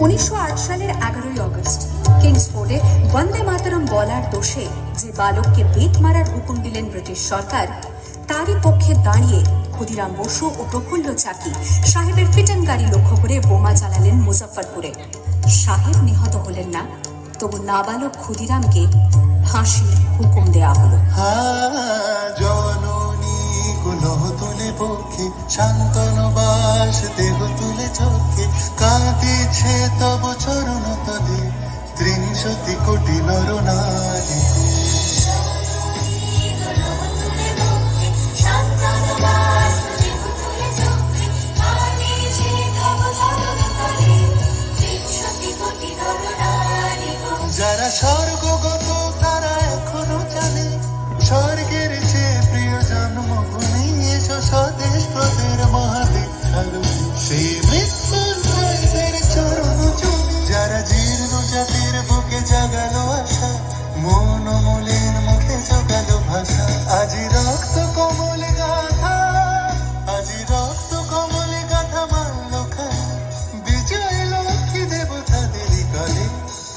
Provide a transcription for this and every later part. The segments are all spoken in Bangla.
1908 সালের 11ই অগস্ট কিংসফোর্ডে বন্দে মাতরম বলার দোষে যে বালককে বেত মারার হুকুম দিলেন ব্রিটিশ সরকার, তারই পক্ষে দাঁড়িয়ে ক্ষুদিরাম বসু ও প্রফুল্ল চাকি সাহেবের ফিটন গাড়ি লক্ষ্য করে বোমা চালালেন মুজফ্ফরপুরে। সাহেব নিহত হলেন না, তবু নাবালক ক্ষুদিরামকে ফাঁসির হুকুম দেয়া হলো। পক্ষে শান্তনু বাস দেহ তুলে চোখে কাঁদিছে তব চরণ তলে ৩০ কোটি নরনারী। যারা স্বর্গগত তারা এখনো জানে স্বর্গের চেয়ে প্রিয় জন্মভূমি এসো স্বদেশ প্রদের মহাদীক্ষালু সেই মৃত্যুর চরণ চুমি। যারা জীর্ণ জাতির বুকে জাগালো আশা মন মলিন মুখে জোগালো ভাষা। আজি রক্ত কমল গাথা, আজি রক্ত কমল গাথা মানল খায় বিজয় লক্ষ্মী দেবতাদের কালে।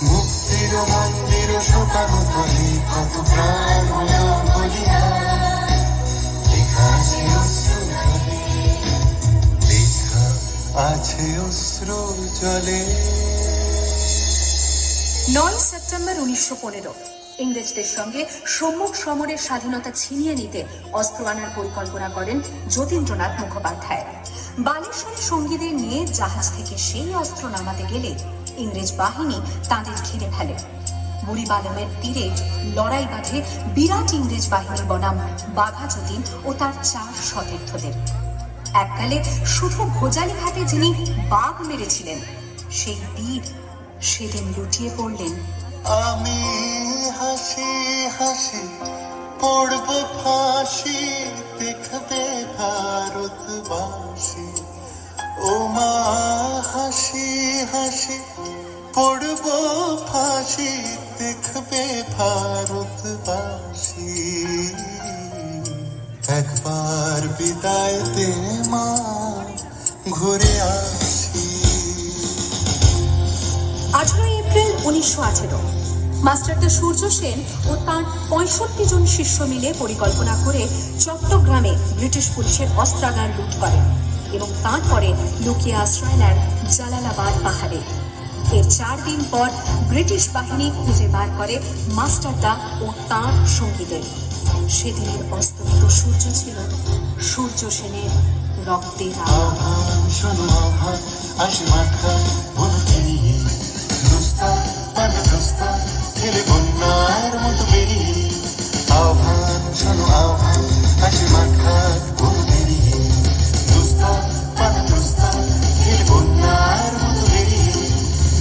মুক্তির মন্দির শোকানো থলে কত প্রাণ হলো বলিয়া লেখা আছে অশ্রু জলে। 9 সেপ্টেম্বর 1915 ইংরেজদের সঙ্গে সম্মুখ সমরের স্বাধীনতা ছিনিয়ে নিতে অস্ত্র আনার পরিকল্পনা করেন যতীন্দ্রনাথ মুখোপাধ্যায়। বালেশ্বরে সঙ্গীদের নিয়ে জাহাজ থেকে সেই অস্ত্র নামাতে গেলে ইংরেজ বাহিনী তাদের ঘিরে ফেলে। বুড়িবালমের তীরে লড়াই বাঁধে বিরাট ইংরেজ বাহিনী বনাম বাঘা যতীন ও তার 4 সতীর্থদের। এককালে শুধু ভোজালি ঘাটে যিনি বাঘ মেরেছিলেন, সেই বীর সেদিন লুটিয়ে পড়লেন। আমি হাসি হাসি পড়ব ফাঁসি দেখবে ভারতবাসী। ও মা হাসি হাসি পড়ব ফাঁসি দেখবে ভারতবাসী। একবার বিদায় দে মা ঘুরে আসি। 18 এপ্রিল 1918 মাস্টারদা সূর্য সেন ও তাঁর 65 জন শিষ্য মিলে পরিকল্পনা করে চট্টগ্রামে ব্রিটিশ পুলিশের অস্ত্রাগার লুট করেন এবং তারপরে লুকিয়ে আশ্রয় নেন জালালাবাদ পাহাড়ে। এর 4 দিন পর ব্রিটিশ বাহিনী খুঁজে বার করে মাস্টারদা ও তাঁর সঙ্গীদের। সেদিনের অস্তমিত সূর্য ছিল সূর্য সেনের রক্তের আহ্বান। শোনো আহ্বান আসি মাথা বলতেই দুস্তার পান দুস্তার ছেলে বন্যার মতো বেরিয়ে। আহ্বান শোনো আহ্বান আসি মাথা বলতেই দুস্তার পান দুস্তার ছেলে বন্যার মতো বেরিয়ে।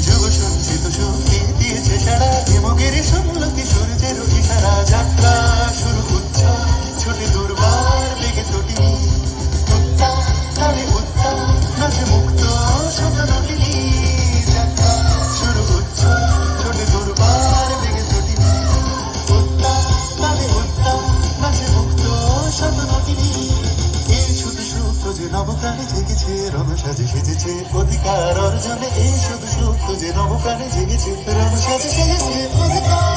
যুগ সঞ্চিত শক্তি দিয়েছে সারা হিমগিরি শুনল কি সূর্যের ইশারা। যাত্রা শুরু উচ্ছা ছোটে দুর্বার বেগে ছুটি উত্তাপ তালে উত্তাপ নাচে মুক্ত শব্দ নটিনি। যাত্রা শুরু উচ্ছা ছোটে দুর্বার বেগে ছুটি উত্তাপ তালে উত্তাপ নাচে মুক্ত শব্দ নটিনি। এই শুধু সুপ্ত যে নবপ্রাণে জেগেছে রণ সাজে সেজেছে অধিকার অর্জনে। এই শুধু সুপ্ত যে নবপ্রাণে জেগেছে রণ সাজে সেজেছে অধিকার।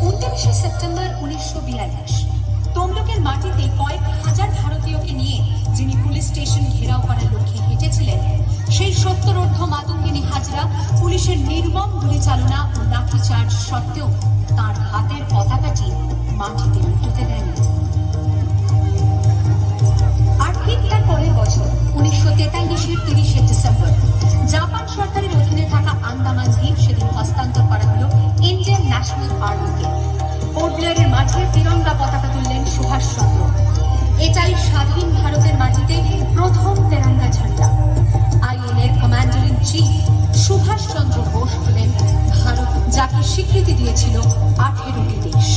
29 সেপ্টেম্বর 1942 তমলুকের মাটিতে কয়েক হাজার ভারতীয়কে নিয়ে যিনি পুলিশ স্টেশন ঘেরাও করার লক্ষ্যে হেঁটেছিলেন, সেই 70 মাতঙ্গিনী হাজরা পুলিশের নির্মম গুলিচালনা ও লাঠিচার্জ সত্ত্বেও তার হাতের পতাকাটি মাটিতে লুটোতে দেননি। আর ঠিক তার পরের বছর 1943-এর 30 ডিসেম্বর জাপান সরকারের অধীনে থাকা আন্দামান দ্বীপ সেদিন হস্তান্তর করা হলো ইন্ডিয়ান ন্যাশনাল আর্মিকে। পোর্ট ব্লেয়ারের মাঠে তিরঙ্গা পতাকা তুললেন সুভাষচন্দ্র। এটাই স্বাধীন ভারতের মাটিতে প্রথম তেরঙ্গা ঝান্ডা। আইএনএর commander in chief Subhash Chandra Bose হলেন ভারত, যাকে স্বীকৃতি দিয়েছিল 18টি দেশ।